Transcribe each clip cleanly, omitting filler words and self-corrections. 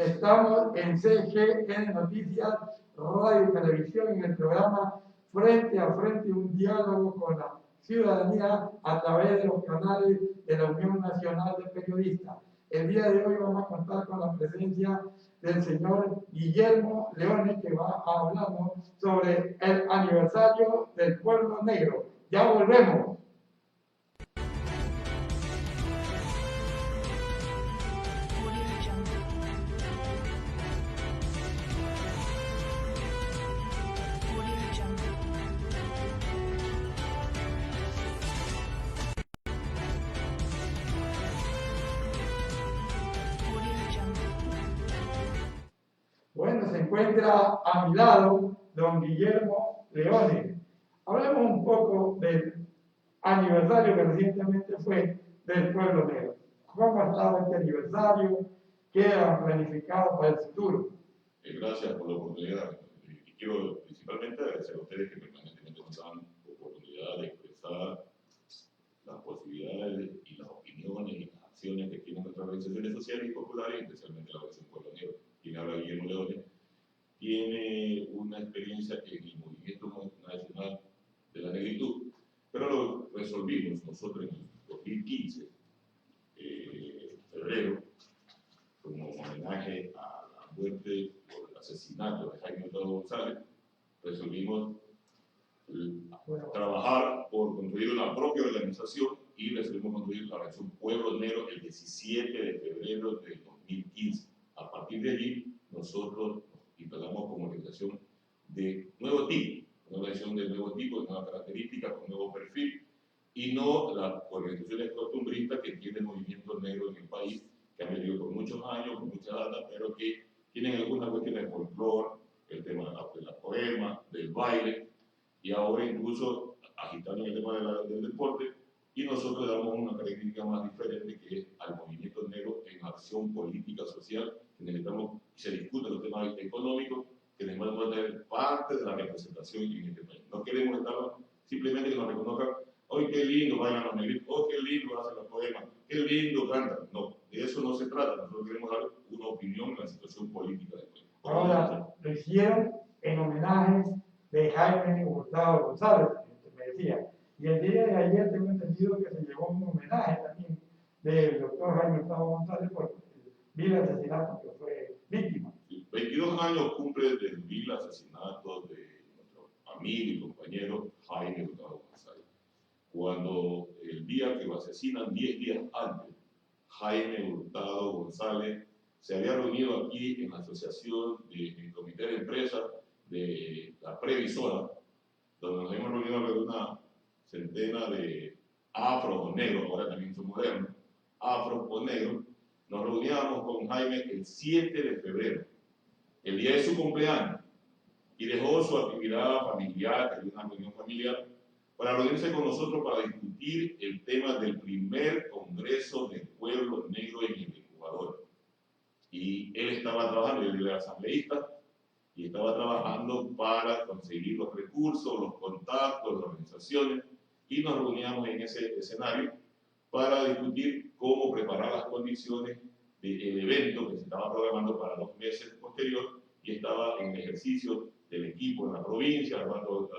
Estamos en CGN Noticias, Radio y Televisión, en el programa Frente a Frente, un diálogo con la ciudadanía a través de los canales de la Unión Nacional de Periodistas. El día de hoy vamos a contar con la presencia del señor Guillermo Leone, que va a hablarnos sobre el aniversario del pueblo negro. Ya volvemos. Bueno, se encuentra a mi lado don Guillermo Leone. Hablemos un poco del aniversario que recientemente fue del pueblo negro. ¿Cómo ha estado este aniversario? ¿Qué ha planificado para el futuro? Gracias por la oportunidad. Y quiero principalmente agradecer a ustedes que permanentemente nos dan la oportunidad de expresar las posibilidades y las opiniones y las acciones que tienen nuestras organizaciones sociales y populares, especialmente la Organización Pueblo Negro. Quien habla Guillermo Leone tiene una experiencia en el movimiento nacional de la negritud, pero lo resolvimos nosotros en el 2015, febrero, como homenaje a la muerte o el asesinato de Jaime Hurtado González. Resolvimos trabajar por construir una propia organización y resolvimos construir la organización Pueblo Negro el 17 de febrero del 2015. A partir de allí, nosotros nos instalamos como organización de nuevo tipo, una organización de nuevo tipo, de nuevas características, con nuevo perfil, y no las organizaciones costumbristas que tienen movimientos negros en el país, que han venido por muchos años, con mucha data, pero que tienen algunas cuestiones de folclore, el tema de la poema, del baile, y ahora incluso agitando el tema del deporte, y nosotros damos una característica más diferente, que es al movimiento negro en acción política social, que necesitamos que se discuten los temas económicos, que necesitamos tener parte de la representación en este país. No queremos estar simplemente que nos reconozcan, hoy qué lindo bailan los negritos, oh qué lindo hacen los poemas, qué lindo cantan. No, de eso no se trata. Nosotros queremos dar una opinión en la situación política del país. Ahora, lo hicieron en homenaje de Jaime Hurtado González, que me decía. Y el día de ayer tengo entendido que se llevó un homenaje también del doctor Jaime Hurtado González por el vil asesinato que fue víctima. Sí, 22 años cumple del vil asesinato de nuestro amigo y compañero Jaime Hurtado González. Cuando el día que lo asesinan, 10 días antes, Jaime Hurtado González se había reunido aquí en la asociación del comité de empresa de la previsora, donde nos hemos reunido alrededor de una centena de afros o negros, ahora también son modernos, afros o negros. Nos reuníamos con Jaime el 7 de febrero, el día de su cumpleaños, y dejó su actividad familiar, que había una reunión familiar, para reunirse con nosotros para discutir el tema del primer Congreso del Pueblo Negro en el Ecuador. Y él estaba trabajando, él era asambleísta, y estaba trabajando para conseguir los recursos, los contactos, las organizaciones, y nos reuníamos en ese escenario para discutir cómo preparar las condiciones del evento que se estaba programando para los meses posteriores, y estaba en ejercicio del equipo en la provincia, armando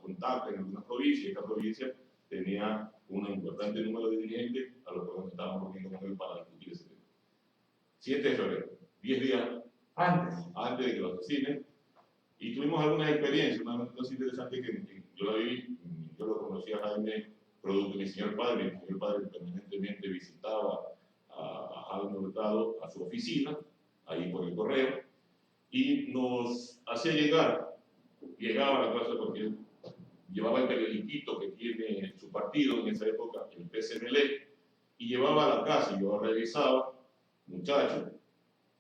contactos en algunas provincias, y esta provincia tenía un importante número de dirigentes a los que nos estábamos reuniendo con él para discutir ese tema. 7 de febrero, 10 días antes de que lo asesinen, y tuvimos algunas experiencias. Una cosa interesante que yo la viví. Yo lo conocí a Jaime producto de mi señor padre. Mi señor padre permanentemente visitaba a Jaime Hurtado a su oficina, ahí por el correo, y nos hacía llegaba a la casa porque llevaba el periodiquito que tiene su partido en esa época, el PCML, y llevaba a la casa, y yo revisaba, muchachos,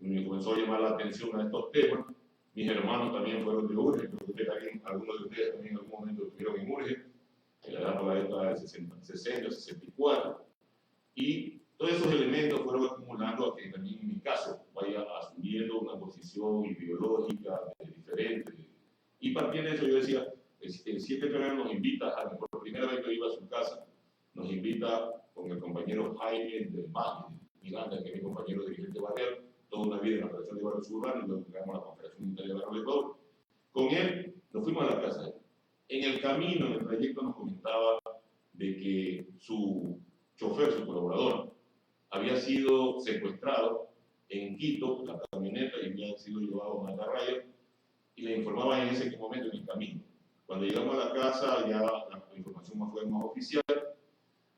y me comenzó a llamar la atención a estos temas. Mis hermanos también fueron de Urge, creo que algunos de ustedes también en algún momento estuvieron en Urge, por la década de 60, 64, y todos esos elementos fueron acumulando a que también en mi caso vaya asumiendo una posición ideológica diferente. Y partiendo de eso yo decía, el 7 de febrero nos invita, por primera vez que iba a su casa, nos invita con el compañero Jaime del Valle, Miranda, que es mi compañero dirigente barrial, toda una vida en la Federación de Barrios Urbanos y luego llegamos a la Confederación Unitaria de Barrios del Ecuador. Con él nos fuimos a la casa. En el camino, en el trayecto, nos comentaba de que su chofer, su colaborador, había sido secuestrado en Quito, la camioneta, y había sido llevado a Mantarraya, y le informaba en ese momento en el camino. Cuando llegamos a la casa ya la información fue más oficial,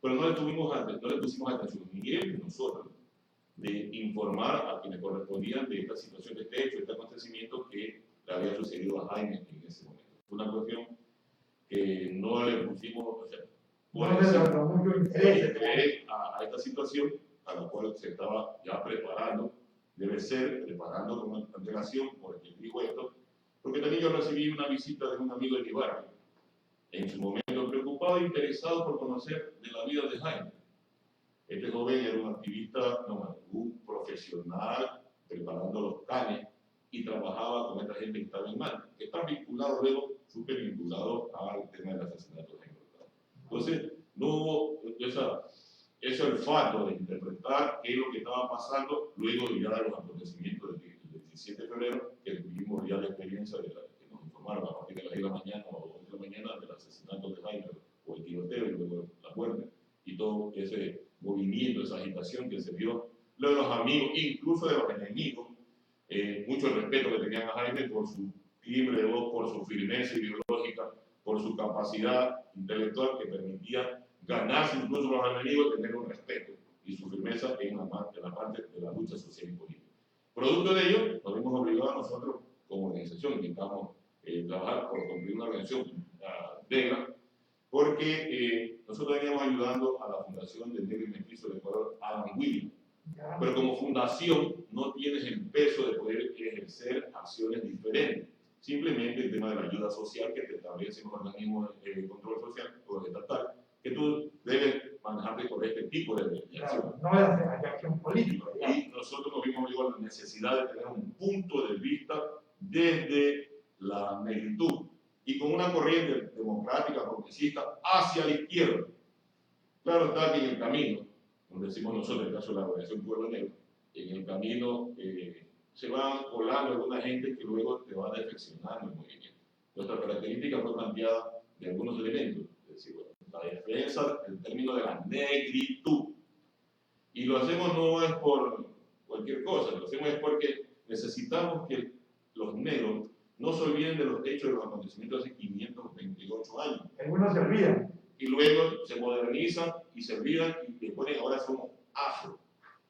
pero no le pusimos atención, ni él ni nosotros, de informar a quienes correspondían de esta situación, de este hecho, de este acontecimiento que le había sucedido a Jaime en ese momento. Fue una cuestión que no le pusimos, o sea, no le daba mucho interés a esta situación a la cual se estaba ya preparando, debe ser preparando con antelación, por quien dijo esto, porque también yo recibí una visita de un amigo de mi barrio, en su momento preocupado e interesado por conocer de la vida de Jaime. Este joven era un activista, un profesional, preparando los canes y trabajaba con esta gente que estaba en mal. Está vinculado luego, súper vinculado al tema del asesinato de Jaime Hurtado. Entonces, no hubo ese olfato de interpretar qué es lo que estaba pasando luego ya de los acontecimientos del 17 de febrero, que vivimos ya la experiencia de que nos informaron a partir de las 10 de la mañana o 2 de la mañana del asesinato de Jaime o el tiroteo y luego la muerte y todo ese movimiento, esa agitación que se vio, luego de los amigos, incluso de los enemigos, mucho respeto que tenían a Jaime por su timbre de voz, por su firmeza ideológica, por su capacidad intelectual que permitía ganarse incluso los enemigos, tener un respeto y su firmeza en la parte de la lucha social y política. Producto de ello, nos vimos obligados nosotros como organización, intentamos trabajar por cumplir una organización negra, porque nosotros veníamos ayudando a la Fundación del Negro y Mestizo de Ecuador, Alan Williams. Pero como fundación no tienes el peso de poder ejercer acciones diferentes. Simplemente el tema de la ayuda social que te establece los organismos de control social o estatal, que tú debes manejarte con este tipo de acción. No es acción política. Y nosotros nos vimos a la necesidad de tener un punto de vista desde la negritud y con una corriente democrática, progresista, hacia la izquierda. Claro está que en el camino, como decimos nosotros, en el caso de la Organización Pueblo Negro, en el camino se van colando alguna gente que luego te va defeccionando el movimiento. Nuestra característica fue planteada de algunos elementos, es decir, bueno, la defensa del término de la negritud. Y lo hacemos no es por cualquier cosa, lo hacemos es porque necesitamos que los negros no se olviden de los hechos de los acontecimientos de hace 528 años. Algunos se olvidan. Y luego se modernizan y se olvidan y después ahora somos afro.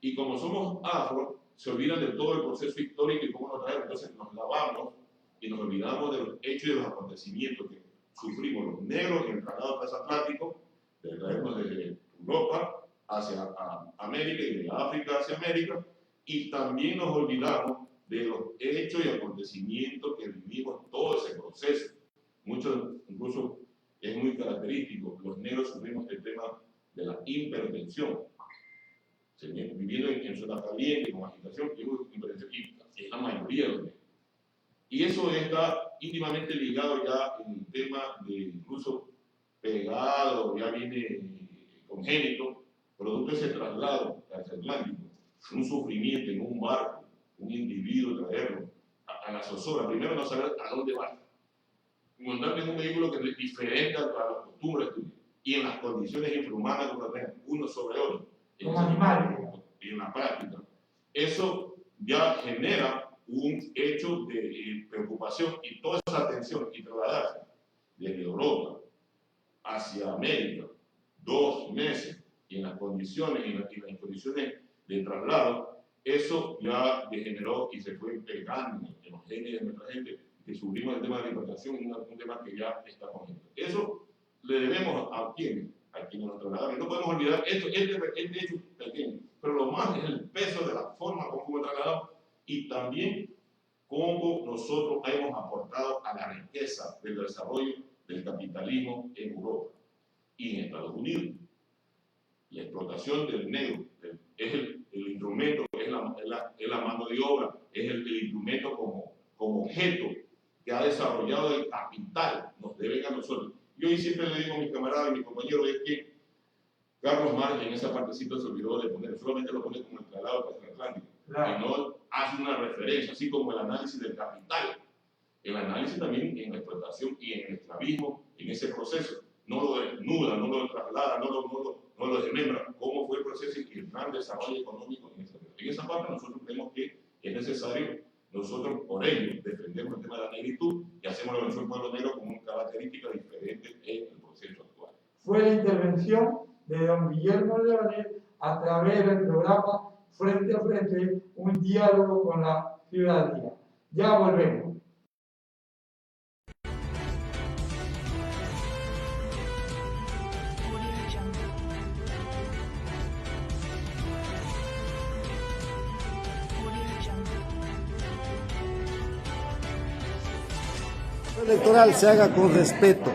Y como somos afro, se olvidan de todo el proceso histórico y cómo nos traemos. Entonces nos lavamos y nos olvidamos de los hechos y de los acontecimientos que sufrimos los negros en el tratado transatlántico, de traernos desde Europa hacia América y de África hacia América, y también nos olvidamos de los hechos y acontecimientos que vivimos todo ese proceso. Muchos, incluso, es muy característico, los negros sufrimos el tema de la hipertensión, viviendo en zonas calientes, con agitación, y es la mayoría de los negros. Y eso está íntimamente ligado ya en el tema de incluso pegado, ya viene congénito, producto de ese traslado transatlántico, un sufrimiento en un barco, un individuo traerlo a la zozobra, primero no saber a dónde va, montarte en un vehículo que es diferente a las costumbres tuyas y en las condiciones infrahumanas que uno tiene, uno sobre otro, como animales, y en la práctica. Eso ya genera un hecho de preocupación y toda esa atención y trasladarse desde Europa hacia América 2 meses y en las condiciones de traslado, eso ya degeneró y se fue pegando en los genes de nuestra gente, que sufrimos el tema de la importación, un tema que ya está cogiendo. Eso le debemos a quienes nos trasladaron. No podemos olvidar esto, este hecho pequeño, pero lo más es el peso de la forma como fue trasladado y también cómo nosotros hemos aportado a la riqueza del desarrollo del capitalismo en Europa y en Estados Unidos. La explotación del negro es el instrumento, es la mano de obra, es el instrumento como objeto que ha desarrollado el capital, nos deben a nosotros. Yo siempre le digo a mis camaradas y mis compañeros es que Carlos Marx en esa partecita se olvidó de poner, solamente lo pone como el traslado transatlántico, Claro. y no hace una referencia, así como el análisis del capital. El análisis también en la explotación y en el esclavismo, en ese proceso, no lo desnuda, no lo traslada, no lo desmembra, cómo fue el proceso y el plan de desarrollo económico en esa parte. Nosotros creemos que es necesario, nosotros por ello defendemos el tema de la negritud y hacemos la versión pueblo negro como una característica diferente en el proceso actual. Fue la intervención de don Guillermo Leones a través del programa Frente a Frente, un diálogo con la ciudadanía. Ya volvemos. El electoral se haga con respeto,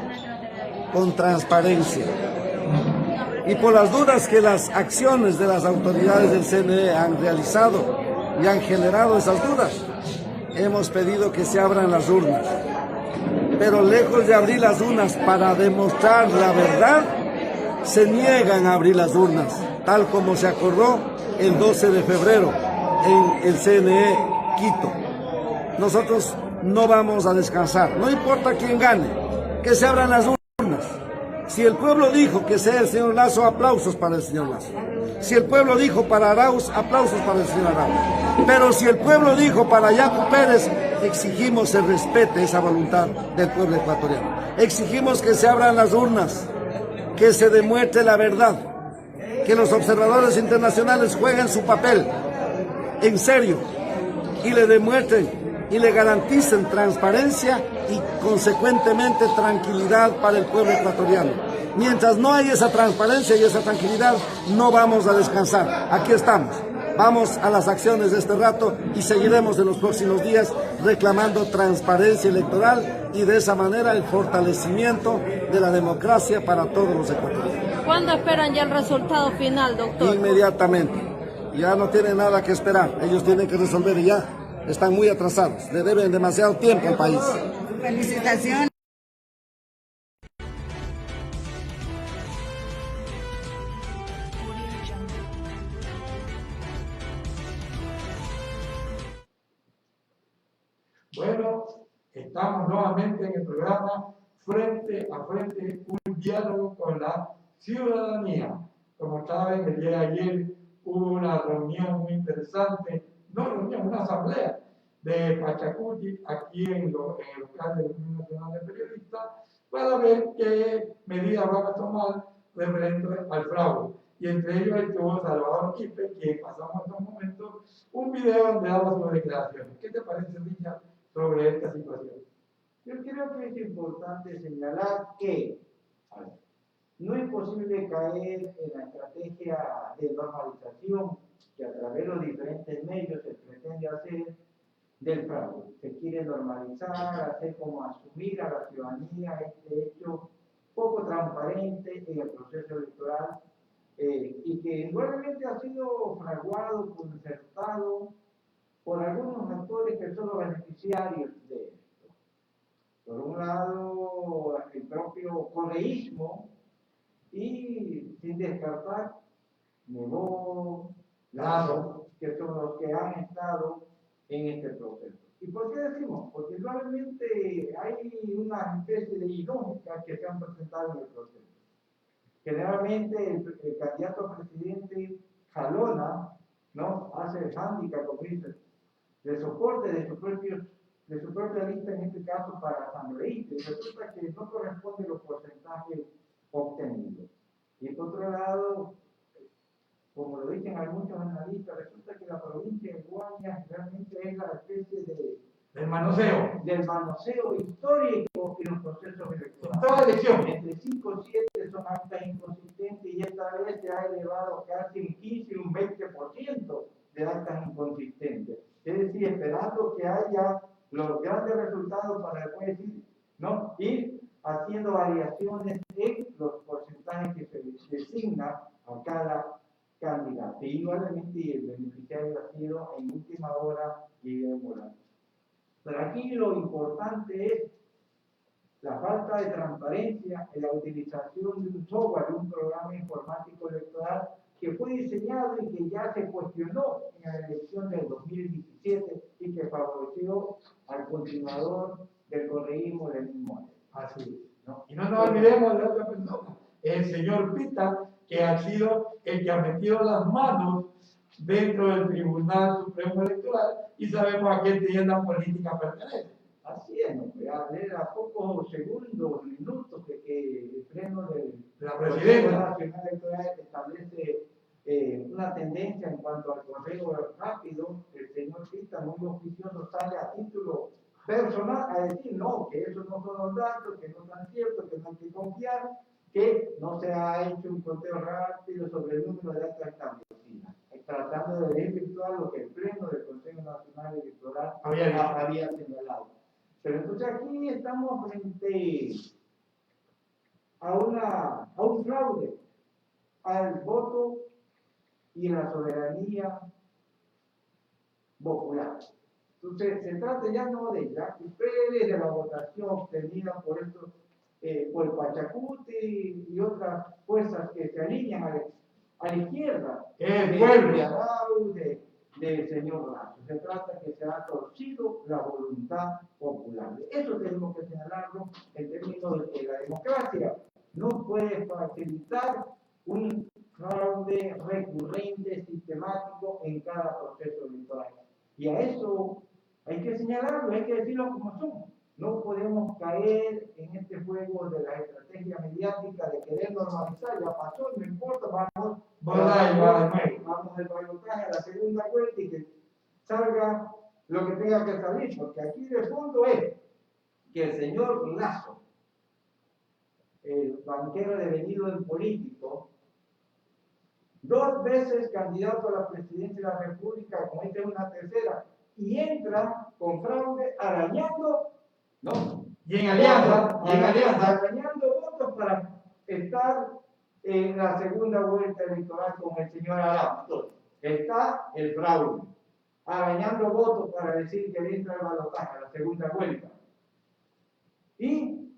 con transparencia. Y por las dudas que las acciones de las autoridades del CNE han realizado y han generado esas dudas, hemos pedido que se abran las urnas. Pero lejos de abrir las urnas para demostrar la verdad, se niegan a abrir las urnas, tal como se acordó el 12 de febrero en el CNE Quito. Nosotros no vamos a descansar, no importa quién gane, que se abran las urnas. Si el pueblo dijo que sea el señor Lasso, aplausos para el señor Lasso. Si el pueblo dijo para Arauz, aplausos para el señor Arauz. Pero si el pueblo dijo para Yacu Pérez, exigimos se respete esa voluntad del pueblo ecuatoriano. Exigimos que se abran las urnas, que se demuestre la verdad, que los observadores internacionales jueguen su papel en serio y le demuestren y le garanticen transparencia y consecuentemente tranquilidad para el pueblo ecuatoriano. Mientras no hay esa transparencia y esa tranquilidad, no vamos a descansar. Aquí estamos. Vamos a las acciones de este rato y seguiremos en los próximos días reclamando transparencia electoral y de esa manera el fortalecimiento de la democracia para todos los ecuatorianos. ¿Cuándo esperan ya el resultado final, doctor? Inmediatamente. Ya no tienen nada que esperar. Ellos tienen que resolver y ya. Están muy atrasados, le deben demasiado tiempo al país. Felicitaciones. Bueno, estamos nuevamente en el programa Frente a Frente, un diálogo con la ciudadanía. Como saben, el día de ayer hubo una reunión muy interesante, no reunión, una asamblea de Pachacuti aquí en el local de la Unión Nacional de Periodistas para ver qué medidas van a tomar referente al fraude. Y entre ellos estuvo Salvador Quispe, quien pasamos en estos momentos un video donde daba sus declaraciones. ¿Qué te parece, Richard, sobre esta situación? Yo creo que es importante señalar que no es posible caer en la estrategia de normalización que a través de los diferentes medios se pretende hacer del fraude. Se quiere normalizar, hacer como asumir a la ciudadanía este hecho poco transparente en el proceso electoral y que indudablemente ha sido fraguado, concertado por algunos actores que son los beneficiarios de esto. Por un lado, el propio correísmo y sin descartar Nebot, Lasso, que son los que han estado en este proceso. ¿Y por qué decimos? Porque realmente hay una especie de ilógica que se han presentado en el proceso. Generalmente el candidato a presidente jalona, ¿no? Hace el hándicap, como dice, de soporte de su propia lista, en este caso para asambleístas, y resulta que no corresponde los porcentajes obtenidos. Y por otro lado, como lo dicen muchos analistas, resulta que la provincia de Guayas realmente es la especie del manoseo histórico en los procesos electorales. Toda elección. Entre 5 y 7 son actas inconsistentes y esta vez se ha elevado casi un 15 y un 20% de actas inconsistentes. Es decir, esperando que haya los grandes resultados para después decir, ¿no? Ir haciendo variaciones en los porcentajes que se designa a cada candidato. Y igualmente el beneficiario ha sido en última hora Guillermo Morales. Pero aquí lo importante es la falta de transparencia en la utilización de un software, de un programa informático electoral que fue diseñado y que ya se cuestionó en la elección del 2017 y que favoreció al continuador del correísmo Lenín Moreno. Así es, ¿no? Y no nos olvidemos de otra persona, el señor Pita, que ha sido el que ha metido las manos dentro del Tribunal Supremo Electoral y sabemos a qué tienda política pertenece. Así es, ¿no? A pocos segundos, minutos que el pleno del La Consejo presidenta. Nacional Electoral establece una tendencia en cuanto al correo rápido, el señor Pita, muy oficioso, sale a título personal a decir no, que esos no son los datos, que no son ciertos, que no hay que confiar, que no se ha hecho un conteo rápido sobre el número de actas establecidas, tratando de desvirtuar lo que el pleno del Consejo Nacional Electoral había señalado. Pero entonces aquí estamos frente a un fraude al voto y la soberanía popular. Entonces, se trata ya no de Jackie Pérez, de la votación obtenida por estos, por el Pachacuti y otras fuerzas que se alinean a la izquierda, del señor Lazo. Se trata que se ha torcido la voluntad popular. Eso tenemos que señalarlo en términos de que la democracia no puede facilitar un fraude recurrente, sistemático en cada proceso electoral. Y a eso hay que señalarlo, hay que decirlo como son. No podemos caer en este juego de la estrategia mediática de querer normalizar, ya pasó, no importa, vamos del balotaje a la segunda vuelta y que salga lo que tenga que salir, porque aquí de fondo es que el señor Lazo, el banquero devenido en político, 2 veces candidato a la presidencia de la República, como esta es una tercera, y entra con fraude arañando, ¿no? Y en alianza, arañando votos para estar en la segunda vuelta electoral con el señor Arao. Entonces, está el fraude, arañando votos para decir que entra el balotaje a la segunda vuelta. Y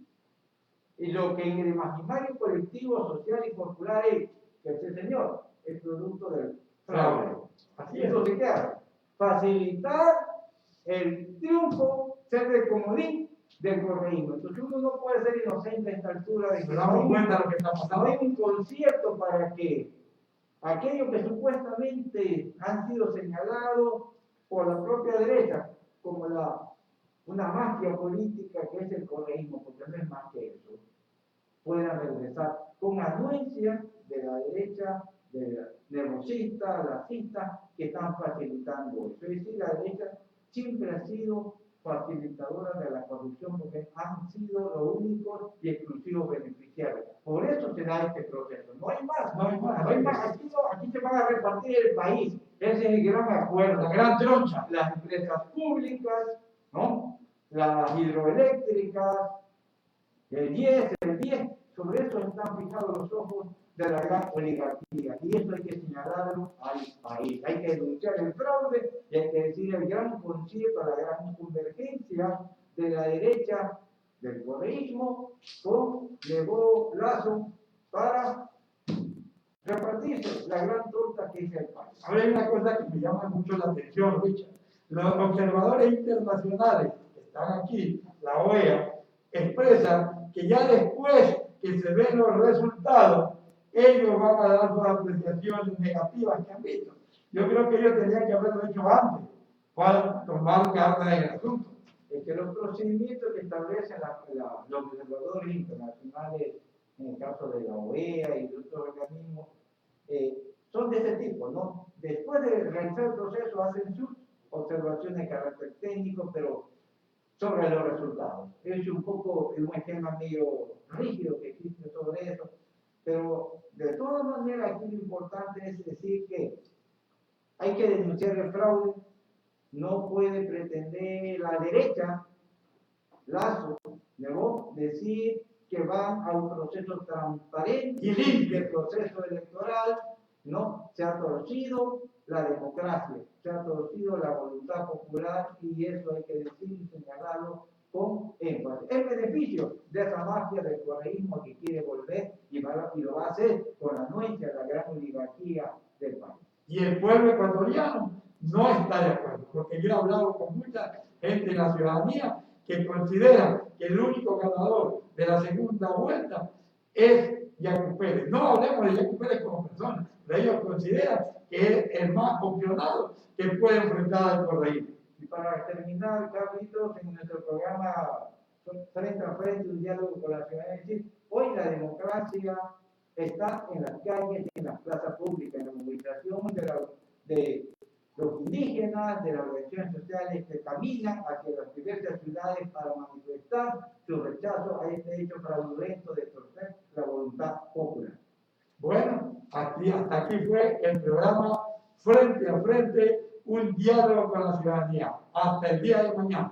lo que en el imaginario colectivo, social y popular es que ese señor es producto del fraude. Así es. Entonces, ¿qué hace? Facilitar el triunfo, ser el comodín del correísmo. Entonces uno no puede ser inocente a esta altura de que nos damos cuenta de lo que está no pasando. hay un concierto para que aquellos que supuestamente han sido señalados por la propia derecha como una mafia política que es el correísmo, porque no es más que eso, puedan regresar con anuencia de la derecha, de negocistas, lacistas, que están facilitando eso. Es decir, la derecha siempre ha sido facilitadora de la corrupción porque han sido los únicos y exclusivos beneficiarios. Por eso se da este proceso. No hay más, no hay más, no hay más. Aquí se van a repartir el país. Ese es el gran acuerdo, La gran troncha. las empresas públicas, ¿no? Las hidroeléctricas, el 10, sobre eso están fijados los ojos de la gran oligarquía. Y eso hay que señalarlo al país. Hay que denunciar el fraude y hay que decir el gran concierto, la gran convergencia de la derecha del correísmo con Levo Lazo para repartirse la gran torta que es el país. Ahora hay una cosa que me llama mucho la atención, Richard. Los observadores internacionales que están aquí, la OEA, expresan que ya después que se ven los resultados, ellos van a dar sus apreciaciones negativas que han visto. Yo creo que ellos tenían que haberlo hecho antes para tomar cartas en el asunto. Es que los procedimientos que establecen los observadores internacionales, en el caso de la OEA y de otros organismos, son de ese tipo, ¿no? Después de realizar el proceso hacen sus observaciones de carácter técnico, pero sobre los resultados. Es un poco un esquema medio rígido que existe sobre eso, pero de todas maneras aquí lo importante es decir que hay que denunciar el fraude. No puede pretender la derecha, Lazo, negó decir que van a un proceso transparente Y limpio. del proceso electoral, no, se ha torcido la democracia, se ha torcido la voluntad popular y eso hay que decir y señalarlo con énfasis el beneficio de esa mafia del correísmo que quiere volver y lo va a hacer con la anuencia de la gran oligarquía del país. Y el pueblo ecuatoriano no está de acuerdo, porque yo he hablado con mucha gente de la ciudadanía que considera que el único ganador de la segunda vuelta es Yacu Pérez. No hablemos de Yacu Pérez como persona, pero ellos consideran que es el más opcionado que puede enfrentar al correísmo. Y para terminar, Carlitos, en nuestro programa Frente a Frente, un diálogo con la ciudadanía, es decir, hoy la democracia está en las calles, en las plazas públicas, en la movilización de los indígenas, de las organizaciones sociales que caminan hacia las diversas ciudades para manifestar su rechazo a este hecho fraudulento de torcer la voluntad popular. Bueno, hasta aquí fue el programa Frente a Frente, un diálogo con la ciudadanía. Hasta el día de mañana.